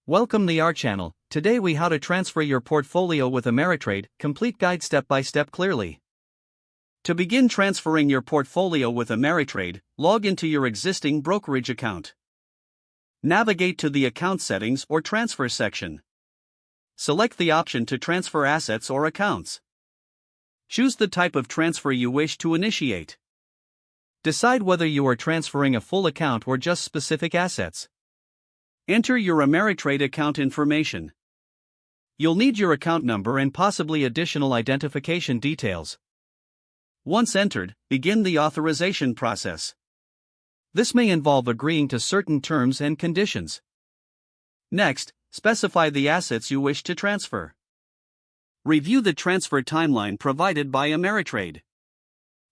Welcome to our channel. Today we how to transfer your portfolio with Ameritrade, complete guide step by step clearly. To begin transferring your portfolio with Ameritrade, log into your existing brokerage account. Navigate to the account settings or transfer section. Select the option to transfer assets or accounts. Choose the type of transfer you wish to initiate. Decide whether you are transferring a full account or just specific assets. Enter your Ameritrade account information. You'll need your account number and possibly additional identification details. Once entered, begin the authorization process. This may involve agreeing to certain terms and conditions. Next, specify the assets you wish to transfer. Review the transfer timeline provided by Ameritrade.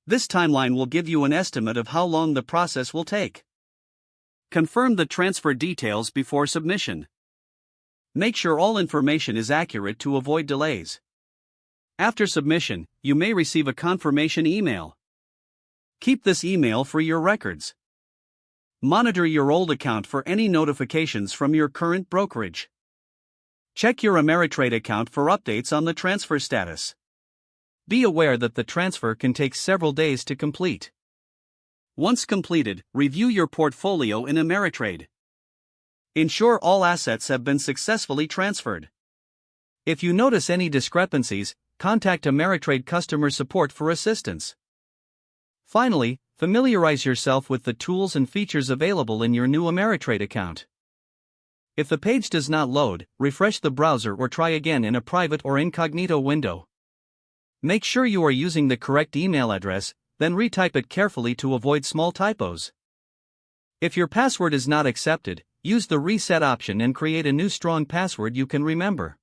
This timeline will give you an estimate of how long the process will take. Confirm the transfer details before submission. Make sure all information is accurate to avoid delays. After submission, you may receive a confirmation email. Keep this email for your records. Monitor your old account for any notifications from your current brokerage. Check your Ameritrade account for updates on the transfer status. Be aware that the transfer can take several days to complete. Once completed, review your portfolio in Ameritrade. Ensure all assets have been successfully transferred. If you notice any discrepancies, contact Ameritrade customer support for assistance. Finally, familiarize yourself with the tools and features available in your new Ameritrade account. If the page does not load, refresh the browser or try again in a private or incognito window. Make sure you are using the correct email address, then retype it carefully to avoid small typos. If your password is not accepted, use the reset option and create a new strong password you can remember.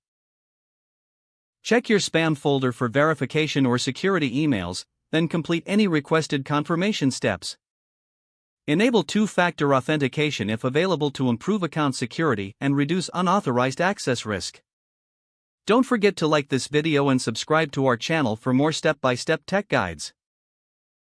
Check your spam folder for verification or security emails, then complete any requested confirmation steps. Enable two-factor authentication if available to improve account security and reduce unauthorized access risk. Don't forget to like this video and subscribe to our channel for more step-by-step tech guides.